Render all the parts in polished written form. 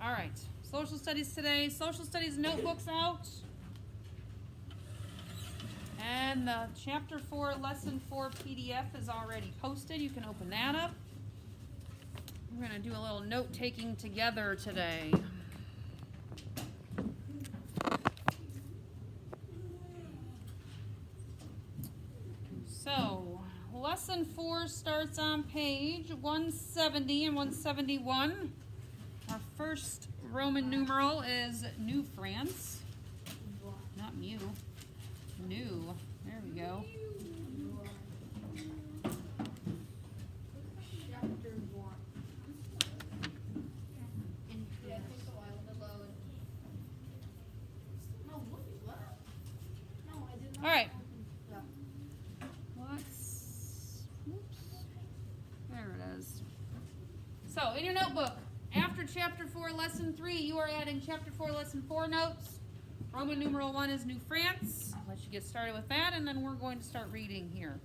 All right, social studies today. Social studies notebooks out. And the chapter 4, lesson 4 PDF is already posted. You can open that up. We're going to do a little note taking together today. So, lesson 4 starts on page 170 and 171. Our first Roman numeral is New France. Not mu. New. There we go. All right. There it is. So, in your notebook, after chapter 4, lesson 3, you are adding chapter 4, lesson 4 notes. Roman numeral 1 is New France. I'll let you get started with that, and then we're going to start reading here.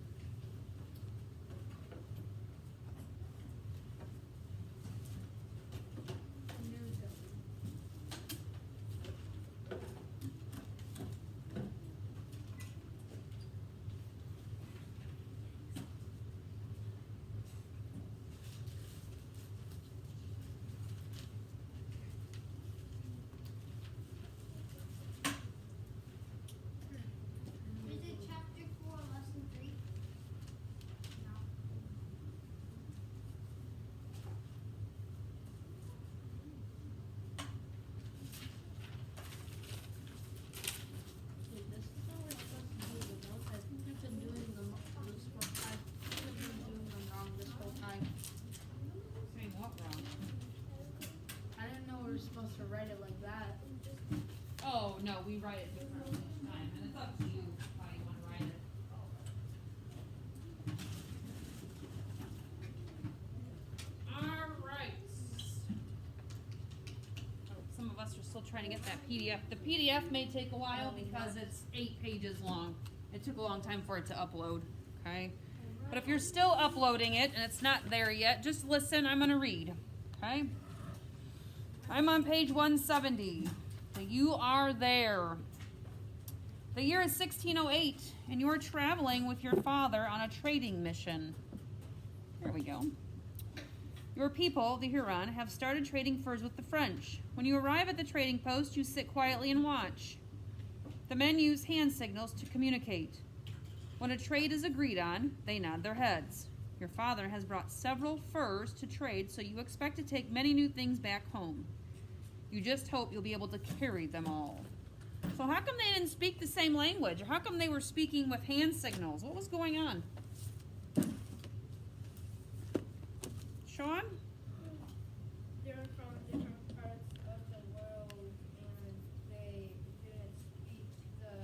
Supposed to write it like that. Oh, no, we write it differently each time, and it's up to you how you want to write it. All right. Oh, some of us are still trying to get that PDF. The PDF may take a while because it's 8 pages long. It took a long time for it to upload, okay? But if you're still uploading it and it's not there yet, just listen. I'm going to read, okay? I'm on page 170. You are there. The year is 1608, and you are traveling with your father on a trading mission. There we go. Your people, the Huron, have started trading furs with the French. When you arrive at the trading post, you sit quietly and watch. The men use hand signals to communicate. When a trade is agreed on, they nod their heads. Your father has brought several furs to trade, so you expect to take many new things back home. You just hope you'll be able to carry them all. So how come they didn't speak the same language? Or how come they were speaking with hand signals? What was going on? Sean? They're from different parts of the world, and they didn't speak the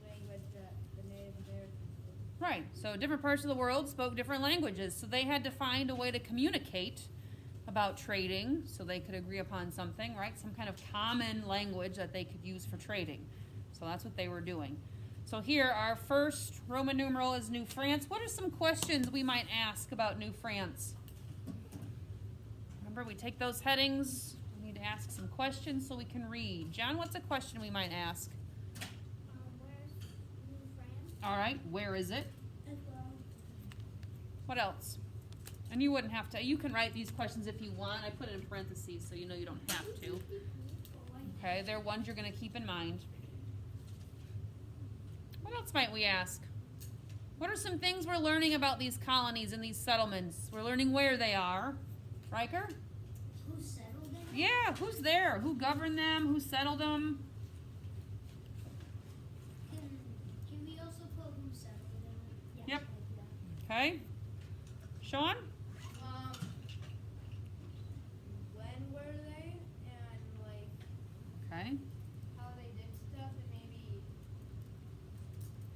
language that the Native Americans did. Right, so different parts of the world spoke different languages, so they had to find a way to communicate about trading so they could agree upon something, right? Some kind of common language that they could use for trading. So that's what they were doing. So here, our first Roman numeral is New France. What are some questions we might ask about New France? Remember, we take those headings. We need to ask some questions so we can read. John, what's a question we might ask? Where's New France? All right, where is it? As well. What else? And you wouldn't have to. You can write these questions if you want. I put it in parentheses so you know you don't have to. Okay, they're ones you're going to keep in mind. What else might we ask? What are some things we're learning about these colonies and these settlements? We're learning where they are. Riker? Who settled them? Yeah, who's there? Who governed them? Who settled them? Can we also put who settled them? Yeah, Yep. like that. Okay. Sean? When were they, and like Okay. how they did stuff, and maybe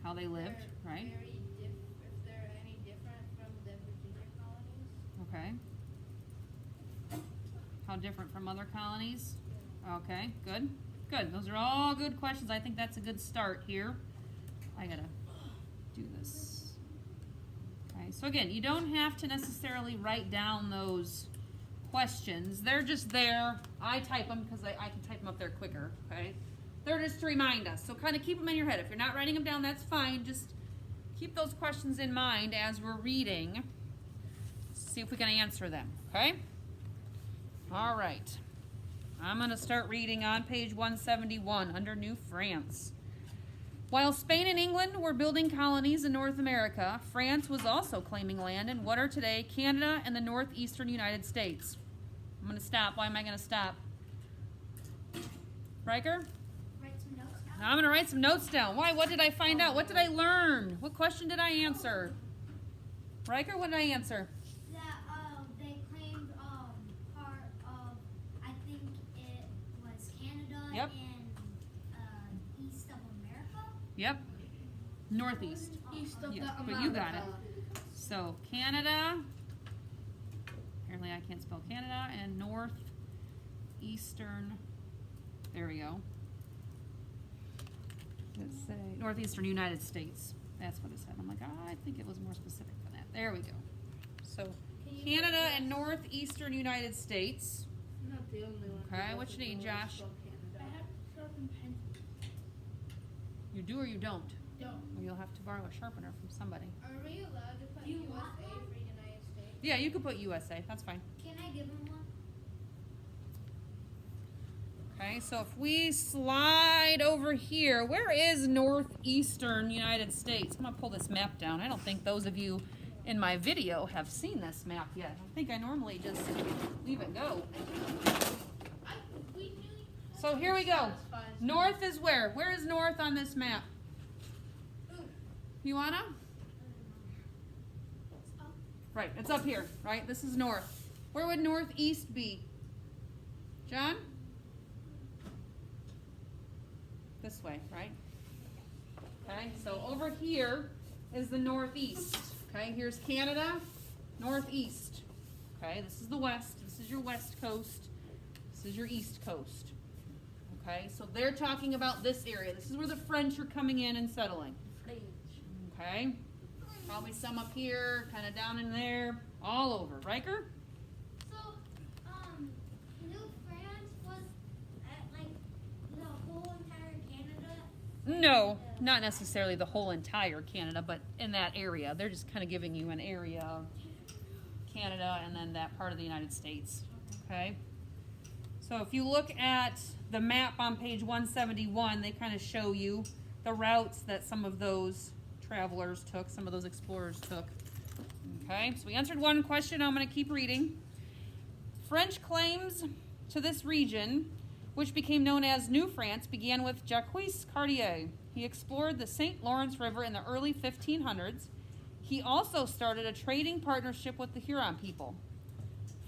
How they lived, they're right? if they're any different from the Virginia colonies. Okay. How different from other colonies? Okay, good. Good. Those are all good questions. I think that's a good start here. I gotta do this. Okay, so again, you don't have to necessarily write down those questions. They're just there. I type them because I can type them up there quicker, okay? They're just to remind us. So kind of keep them in your head. If you're not writing them down, that's fine. Just keep those questions in mind as we're reading. See if we can answer them, okay? All right. I'm going to start reading on page 171 under New France. While Spain and England were building colonies in North America, France was also claiming land in what are today Canada and the northeastern United States. I'm going to stop. Why am I going to stop? Riker? Write some notes down. Now I'm going to write some notes down. Why? What did I find out? What did I learn? What question did I answer? Riker, what did I answer? That they claimed part of, I think it was Canada Yep. and east of America. Yep. Northeast. East of Yeah, the but you got it. America. So Canada, apparently I can't spell Canada, and northeastern, there we go. Let's say northeastern United States. That's what it said. I'm like, I think it was more specific than that. There we go. So Canada and northeastern United States. I'm not the only one. Okay, who what you need, doesn't know Josh? spell Canada. I have sharpened pen. You do or you don't? Don't. Or you'll have to borrow a sharpener from somebody. Are we allowed to put Do you USA want one? for United States? Yeah, you could put USA. That's fine. Can I give him one? Okay, so if we slide over here, where is northeastern United States? I'm gonna pull this map down. I don't think those of you in my video have seen this map yet. I think I normally just leave it go. We knew. So here we go. Satisfies me. North is where? Where is north on this map? You wanna? Right, it's up here, right? This is north. Where would northeast be? John? This way, right? Okay, so over here is the northeast. Okay, here's Canada, northeast. Okay, this is the west. This is your west coast. This is your east coast. Okay, so they're talking about this area. This is where the French are coming in and settling. Okay, probably some up here, kind of down in there, all over. Riker? So, New France was at like the whole entire Canada. No, not necessarily the whole entire Canada, but in that area. They're just kind of giving you an area of Canada and then that part of the United States. Okay? So if you look at the map on page 171, they kind of show you the routes that some of those travelers took, some of those explorers took. Okay, so we answered one question. I'm going to keep reading. French claims to this region, which became known as New France, began with Jacques Cartier. He explored the St. Lawrence River in the early 1500s. He also started a trading partnership with the Huron people.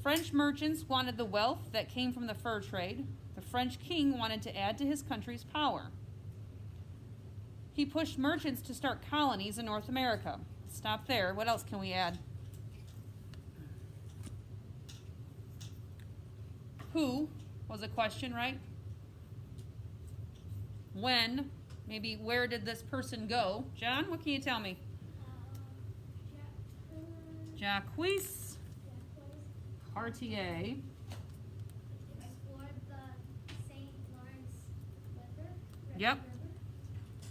French merchants wanted the wealth that came from the fur trade. The French king wanted to add to his country's power. He pushed merchants to start colonies in North America. Stop there. What else can we add? Who was a question, right? When? Maybe where did this person go? John, what can you tell me? Jacques Cartier. Explored the St. Lawrence River. Yep.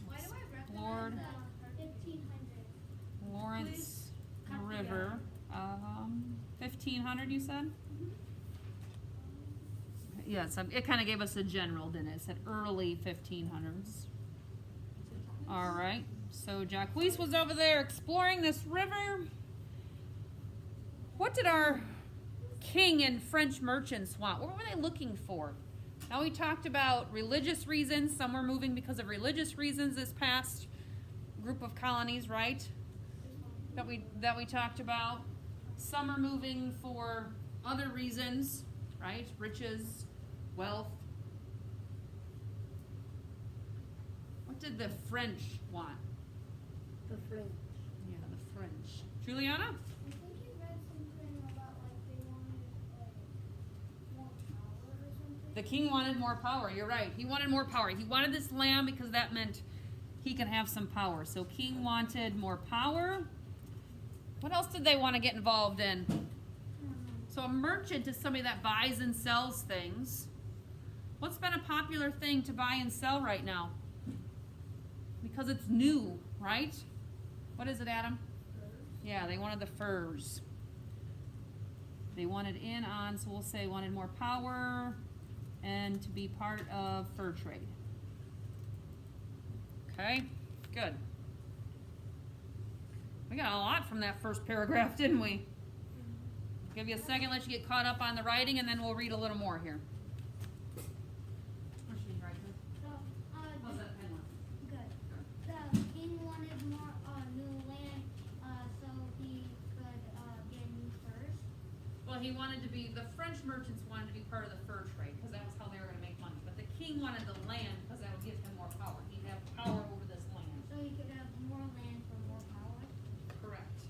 Why do I Lord. recognize the 1500? Lawrence River. 1500, you said? Yes, it kind of gave us a general, didn't it? It said early 1500s. All right. So Jacques was over there exploring this river. What did our king and French merchants want? What were they looking for? Now we talked about religious reasons. Some were moving because of religious reasons this past group of colonies, right? That we talked about. Some are moving for other reasons, right? Riches, wealth. What did the French want? The French. Yeah, the French. Juliana? I think you read something about like they wanted like more power or something. The king wanted more power. You're right. He wanted more power. He wanted this land because that meant he could have some power. So king wanted more power. What else did they want to get involved in? So So a merchant is somebody that buys and sells things. What's been a popular thing to buy and sell right now? Because it's new, right? What is it, Adam? Yeah, they wanted the furs. They wanted in on, so we'll say wanted more power and to be part of fur trade. Okay, good. We got a lot from that first paragraph, didn't we? Give you a second, let you get caught up on the writing, and then we'll read a little more here. What's she writing? So, How's that pen look? good. The king wanted more new land, so he could get new furs. Well, he wanted to be, the French merchants wanted to be part of the fur trade, because that was how they were going to make money. But the king wanted the land, because that would give him more power. He'd have power over this land. So he could have more land for more power. Correct.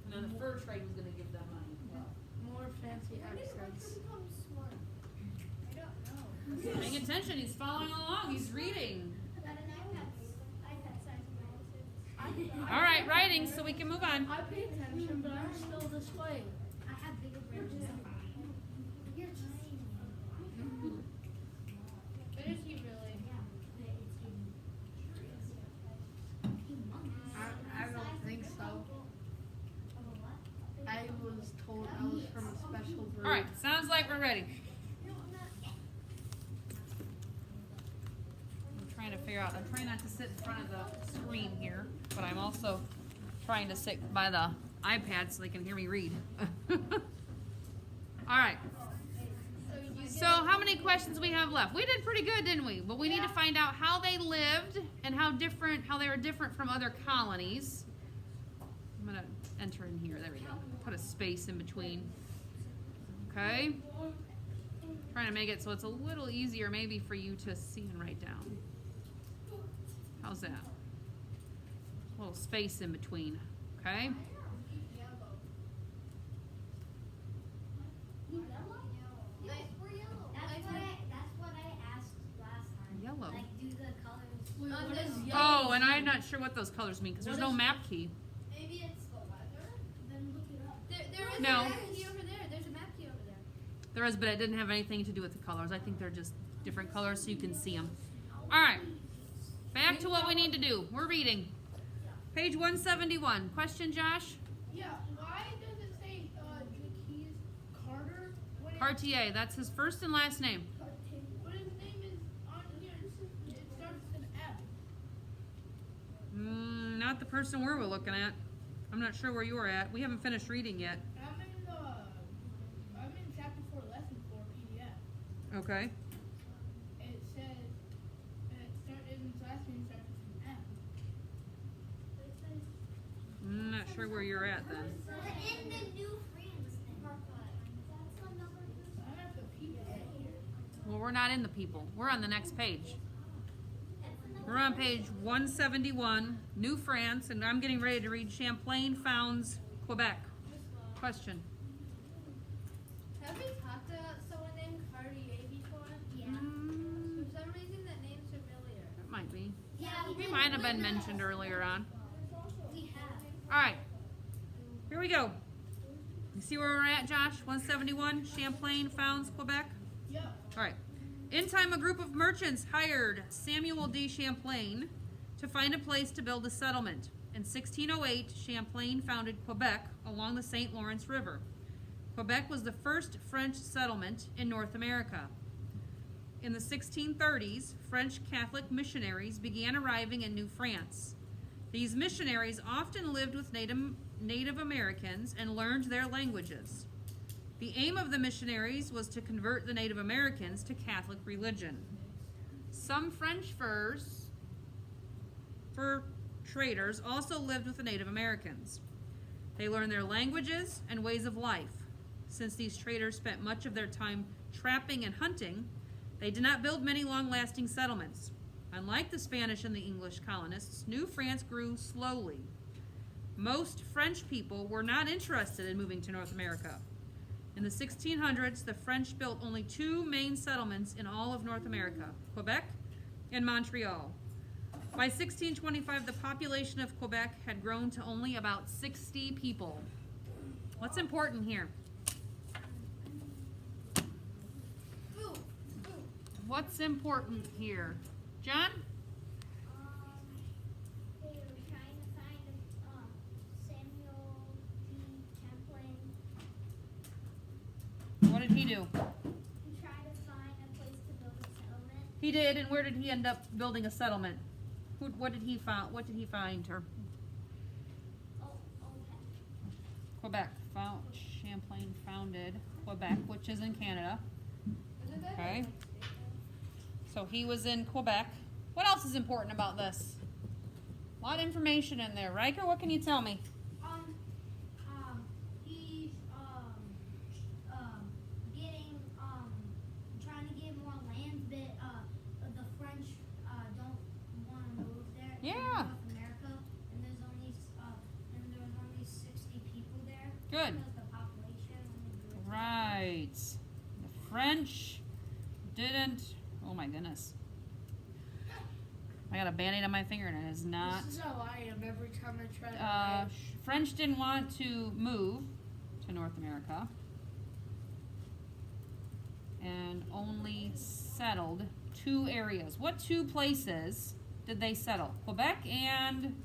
And then the fur trade was going to give them money. More fancy accents. become smart? I don't know. Paying attention, he's following along, he's reading. Got an iPad size glasses. All right, writing, so we can move on. I pay attention, but I'm still displaying. I have bigger brains. You're tiny. But is he really? I don't think so. I was told I was from a special group. All right, sounds like we're ready. I'm trying to figure out, I'm trying not to sit in front of the screen here, but I'm also trying to sit by the iPad so they can hear me read. All right. So how many questions we have left? We did pretty good, didn't we? But we need to find out how they lived and how they were different from other colonies. I'm gonna enter in here, there we go. Put a space in between. Okay. Trying to make it so it's a little easier maybe for you to see and write down. How's that? A little space in between. Okay. That's what I asked last time. Yellow. Like, do the colors. Oh, and I'm not sure what those colors mean because there's no map key. Maybe it's the weather. Then look it up. There is No. a map key over there. There's a map key over there. There is, but it didn't have anything to do with the colors. I think they're just different colors so you can see them. All right. Back to what we need to do. We're reading. Page 171. Question, Josh? Yeah. Why does it say Jacques Carter? Cartier. That's his first and last name. But his name is on here. It starts with an F. Not the person we're looking at. I'm not sure where you are at. We haven't finished reading yet. I'm in chapter 4, lesson 4 PDF. Okay. It says his last name starts with an F. I'm not sure where you're at then. In the New France thing. That's what number this is. I have the people here. Well, we're not in the people. We're on the next page. We're on page 171, New France, and I'm getting ready to read Champlain founds Quebec. Question. Have we talked about someone named Cartier before? Yeah. For some reason that name's familiar. That might be. Yeah, He might have been mentioned earlier on. We have. All right. Here we go. You see where we're at, Josh? 171, Champlain founds Quebec? Yeah. All right. In time, a group of merchants hired Samuel de Champlain to find a place to build a settlement. In 1608, Champlain founded Quebec along the St. Lawrence River. Quebec was the first French settlement in North America. In the 1630s, French Catholic missionaries began arriving in New France. These missionaries often lived with Native Americans and learned their languages. The aim of the missionaries was to convert the Native Americans to Catholic religion. Some French fur traders also lived with the Native Americans. They learned their languages and ways of life. Since these traders spent much of their time trapping and hunting, they did not build many long-lasting settlements. Unlike the Spanish and the English colonists, New France grew slowly. Most French people were not interested in moving to North America. In the 1600s, the French built only 2 main settlements in all of North America, Quebec and Montreal. By 1625, the population of Quebec had grown to only about 60 people. What's important here? What's important here? John? They were trying to find Samuel D. Champlain. What did he do? He tried to find a place to build a settlement. He did, and where did he end up building a settlement? What did he find? What did he find? Or Quebec. Champlain founded Quebec, which is in Canada. Isn't that Okay. So he was in Quebec. What else is important about this? A lot of information in there. Riker, what can you tell me? He's getting trying to get more land, but the French don't want to move there. to Yeah. North America, and there's only 60 people there. Good. Because the population only grew. Right. The French didn't. Oh my goodness. I got a band-aid on my finger and it is not. This is how I am every time I try to write. French didn't want to move to North America and only settled 2 areas. What 2 places did they settle? Quebec and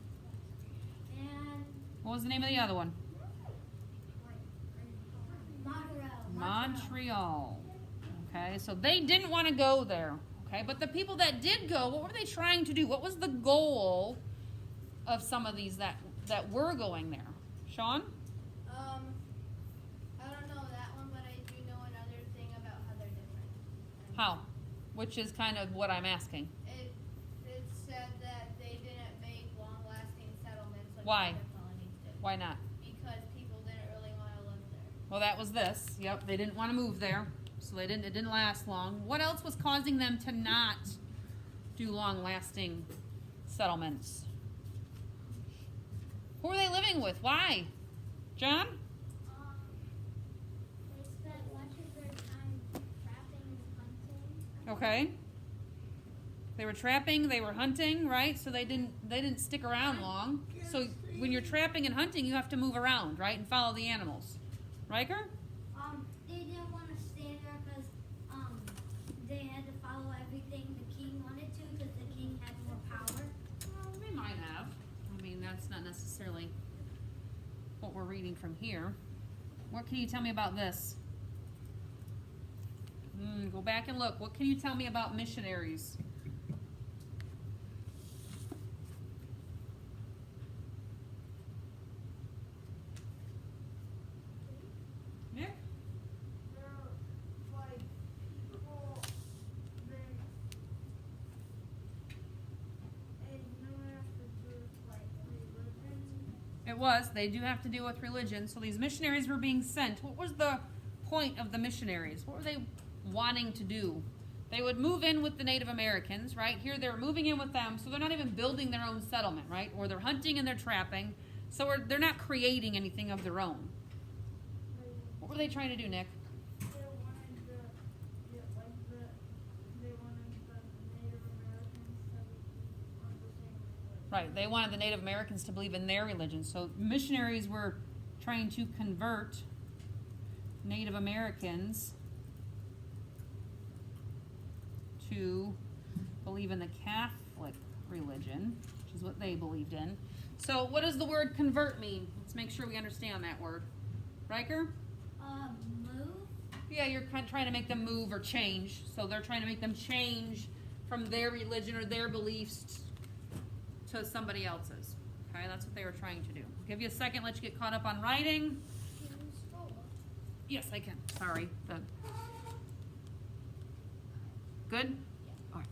And what was the name of the other one? Montreal. Okay, so they didn't want to go there. Okay, but the people that did go, what were they trying to do? What was the goal of some of these that were going there? Sean? I don't know that one, but I do know another thing about how they're different. How? Which is kind of what I'm asking. It said that they didn't make long-lasting settlements like Why? other colonies did. Why not? Because people didn't really want to live there. Well, that was this. Yep, they didn't want to move there, so it didn't last long. What else was causing them to not do long-lasting settlements? Who are they living with? Why? John? they spent much of their time trapping and hunting. Okay. They were trapping, they were hunting, right? So they didn't stick around long. So when you're trapping and hunting, you have to move around, right? And follow the animals. Riker? They didn't want to stay there because they had to follow everything the king wanted to because the king had more power. Well, they might have. I mean, that's not necessarily what we're reading from here. What can you tell me about this? Go back and look. What can you tell me about missionaries? Nick? They're like people and no one has to do with like religion. It was. They do have to deal with religion. So these missionaries were being sent. What was the point of the missionaries? What were they wanting to do? They would move in with the Native Americans, right? Here they're moving in with them, so they're not even building their own settlement, right? Or they're hunting and they're trapping. So they're not creating anything of their own. What were they trying to do, Nick? They wanted the Native Americans to be on the same religion. Right. They wanted the Native Americans to believe in their religion. So missionaries were trying to convert Native Americans to believe in the Catholic religion, which is what they believed in. So what does the word convert mean? Let's make sure we understand that word. Riker? Move. Yeah, you're kind of trying to make them move or change. So they're trying to make them change from their religion or their beliefs to somebody else's. Okay, that's what they were trying to do. I'll give you a second, let you get caught up on writing. Can you scroll up? Yes, I can. Sorry. Good? All right.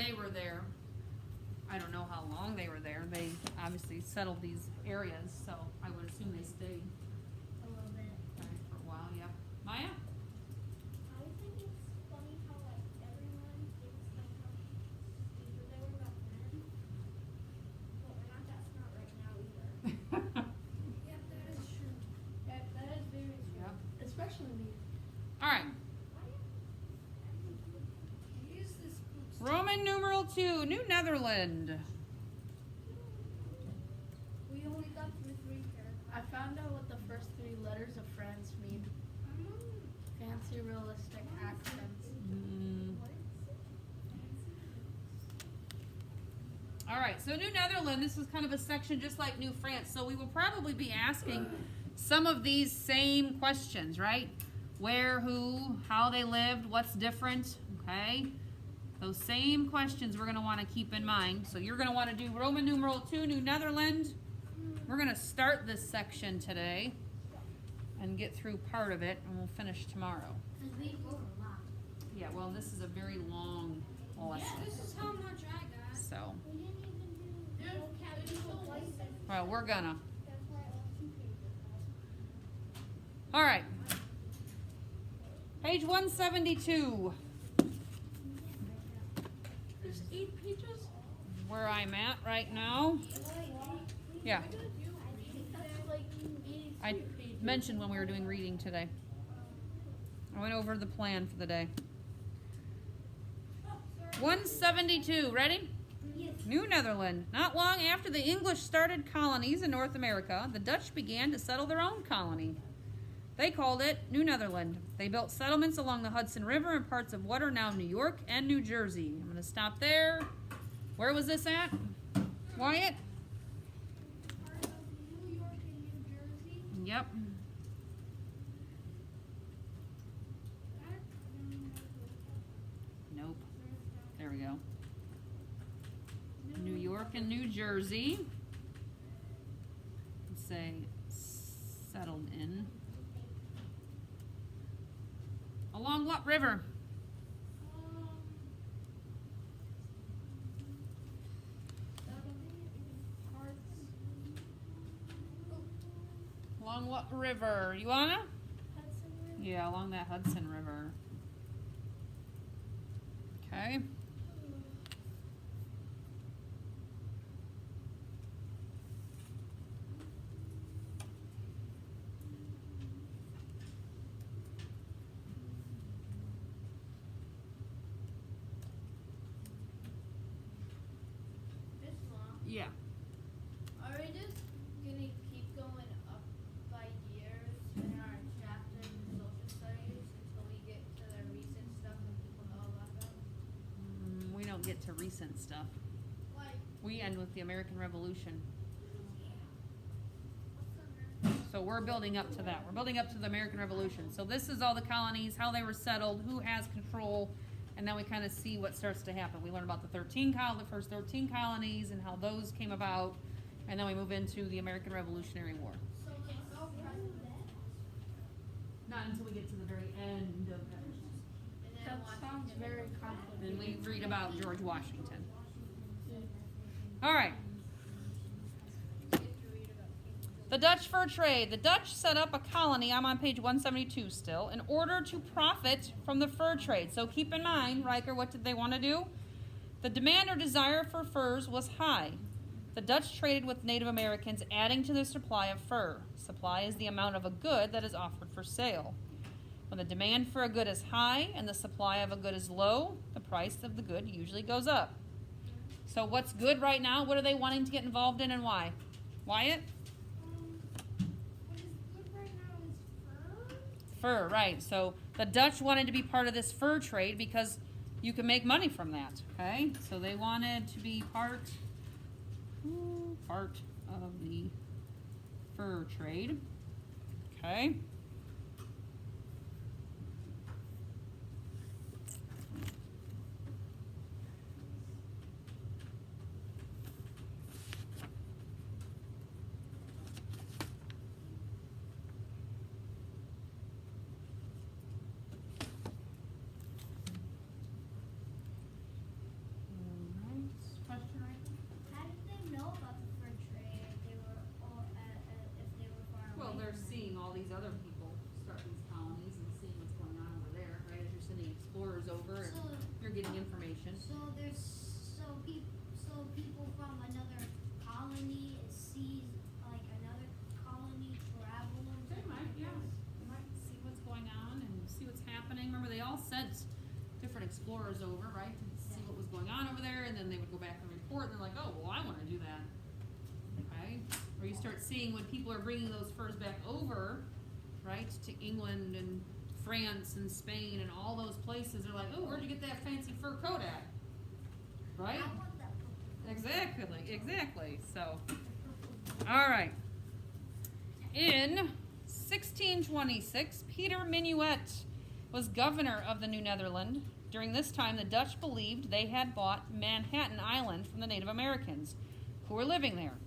they were there. I don't know how long they were there. They obviously settled these areas, so I would assume they stayed A little bit. for a while, yeah. Maya? I think it's funny how like everyone thinks like how stupid they were back then. But we're not that smart right now either. Yeah, that is true. That is very true. Yep. Especially me. Alright, Use this boost. Roman numeral 2, New Netherland. We only got through 3 paragraphs. I found out what the first 3 letters of France mean. Fancy, realistic accents. Alright, so New Netherland, this is kind of a section just like New France. So we will probably be asking some of these same questions, right? Where, who, how they lived, what's different, okay? Those same questions we're going to want to keep in mind. So you're going to want to do Roman numeral 2, New Netherland. We're going to start this section today and get through part of it, and we'll finish tomorrow. Yeah, well, this is a very long lesson. This is how much I got. So, We didn't even do vocabulary twice. well, we're gonna. That's why I left 2 pages. All right. Page 172, There's 8 pages? where I'm at right now. Yeah, That's like 83 I pages. mentioned when we were doing reading today. I went over the plan for the day. 172, ready? Yes. New Netherland. Not long after the English started colonies in North America, the Dutch began to settle their own colony. They called it New Netherland. They built settlements along the Hudson River in parts of what are now New York and New Jersey. I'm going to stop there. Where was this at? Wyatt? Part of New York and New Jersey. Yep. Nope. There we go. New York and New Jersey. Let's say settled in. Along what river? Along what river? You wanna? Hudson River. Yeah, along that Hudson River. Okay. This long. Yeah. Are we just gonna keep going up by years in our chapter in social studies until we get to the recent stuff that people know about them? We don't get to recent stuff. Like, We end with the American Revolution. So we're building up to that. We're building up to the American Revolution. So this is all the colonies, how they were settled, who has control, and then we kind of see what starts to happen. We learn about the first 13 colonies and how those came about, and then we move into the American Revolutionary War. So like no president. Not until we get to the very end of it. and then That Washington. sounds very complicated. Then we read about George Washington. All right. Get to read about King The Dutch fur trade. The Dutch set up a colony, I'm on page 172 still, in order to profit from the fur trade. So keep in mind, Riker, what did they want to do? The demand or desire for furs was high. The Dutch traded with Native Americans, adding to their supply of fur. Supply is the amount of a good that is offered for sale. When the demand for a good is high and the supply of a good is low, the price of the good usually goes up. So what's good right now? What are they wanting to get involved in and why? Wyatt? What is good right now is fur. Fur, right. So the Dutch wanted to be part of this fur trade because you can make money from that, okay? So they wanted to be part of the fur trade, okay? they're seeing all these other people start these colonies and seeing what's going on over there, right? As you're sending explorers over and So, you're getting information. so people from another colony sees like another colony travel. They might, yeah. They might see what's going on and see what's happening. Remember, they all sent different explorers over, right, to see what was going on over there, and then they would go back and report, and they're like, oh, well, I want to do that. Okay? Or you start seeing when people are bringing those furs back over, right, to England and France and Spain and all those places, they're like, oh, where'd you get that fancy fur coat at? Right? I want that. Exactly. So, all right. In 1626, Peter Minuet was governor of the New Netherland. During this time, the Dutch believed they had bought Manhattan Island from the Native Americans who were living there.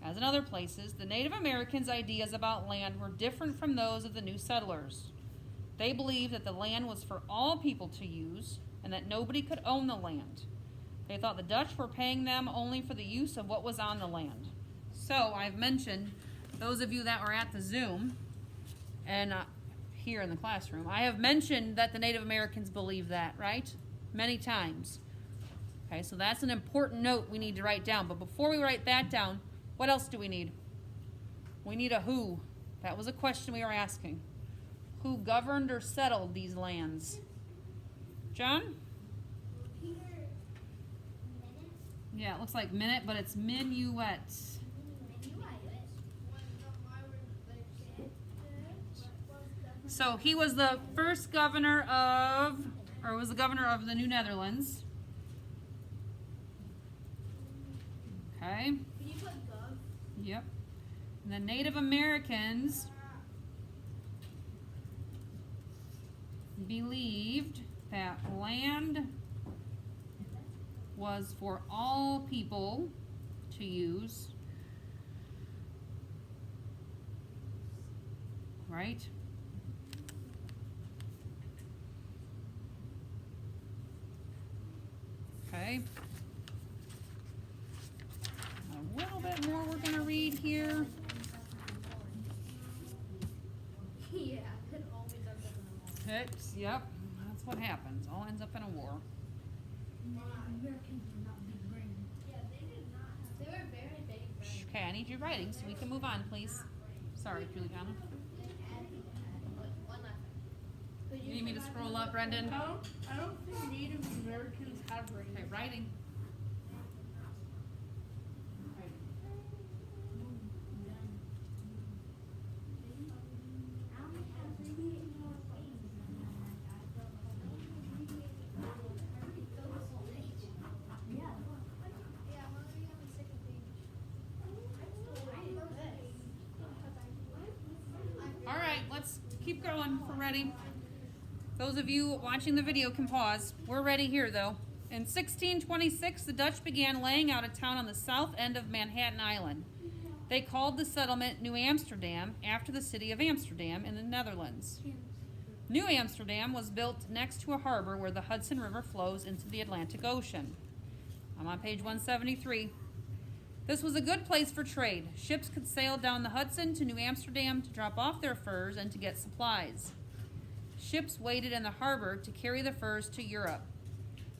As in other places, the Native Americans' ideas about land were different from those of the new settlers. They believed that the land was for all people to use and that nobody could own the land. They thought the Dutch were paying them only for the use of what was on the land. So I've mentioned, those of you that were at the Zoom and here in the classroom, I have mentioned that the Native Americans believe that, right? Many times. Okay, so that's an important note we need to write down. But before we write that down, what else do we need? We need a who. That was a question we were asking. Who governed or settled these lands? John? Peter Minute? Yeah, it looks like minute, but it's Minuet. Minuet. So he was the first governor of, or was the governor of the New Netherlands. Okay. Can you put gov? Yep. And the Native Americans believed that land was for all people to use. Right? Okay. A little bit more we're going to read here. Yeah, it always ends up in a war. Yep, that's what happens. All ends up in a war. Americans were not big brain. Yeah, they did not. They were very big. Shh, okay, I need you writing so we can move on, please. Sorry, Juliana. One last thing. You need me to scroll up, Brendan? I don't think Native Americans have brains. Okay, writing. Yeah, why don't we have a second page? All right, let's keep going if we're ready. Those of you watching the video can pause. We're ready here, though. In 1626, the Dutch began laying out a town on the south end of Manhattan Island. They called the settlement New Amsterdam after the city of Amsterdam in the Netherlands. New Amsterdam was built next to a harbor where the Hudson River flows into the Atlantic Ocean. I'm on page 173. This was a good place for trade. Ships could sail down the Hudson to New Amsterdam to drop off their furs and to get supplies. Ships waited in the harbor to carry the furs to Europe.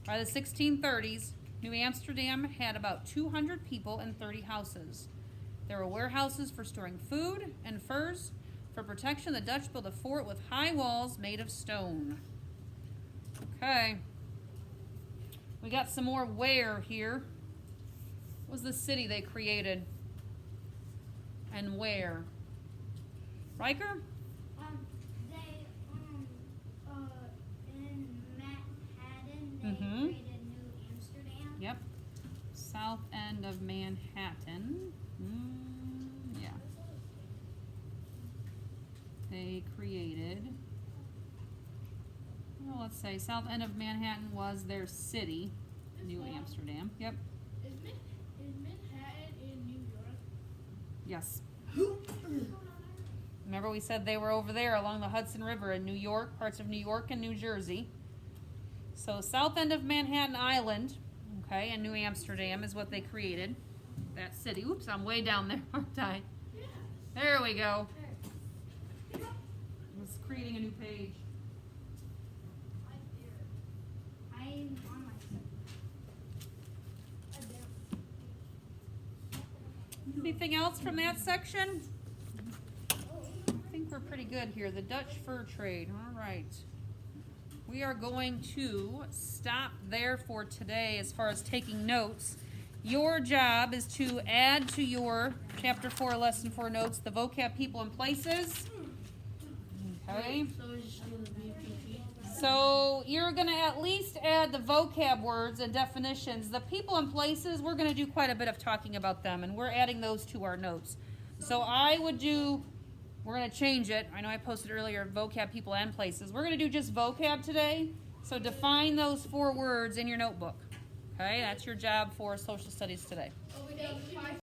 By the 1630s, New Amsterdam had about 200 people and 30 houses. There were warehouses for storing food and furs. For protection, the Dutch built a fort with high walls made of stone. Okay. We got some more where here. What was the city they created? And where? Riker? In Manhattan, they Mhm. created New Amsterdam. Yep. South end of Manhattan. Yeah. They created, well, let's say south end of Manhattan was their city, New Amsterdam. Yep. Is Manhattan in New York? Yes. Remember we said they were over there along the Hudson River in New York, parts of New York and New Jersey. So south end of Manhattan Island, okay, and New Amsterdam is what they created. That city. Oops, I'm way down there, aren't I? Yeah. There we go. creating a new page. I'm here. I'm on my second. Anything else from that section? I think we're pretty good here. The Dutch fur trade. All right. We are going to stop there for today as far as taking notes. Your job is to add to your Chapter 4, Lesson 4 notes the vocab, people, and places. Okay. So we just do the BPP. So you're going to at least add the vocab words and definitions. The people and places, we're going to do quite a bit of talking about them, and we're adding those to our notes. So I would do, we're going to change it. I know I posted earlier vocab, people, and places. We're going to do just vocab today. So define those 4 words in your notebook. Okay, that's your job for social studies today. Oh, we got 5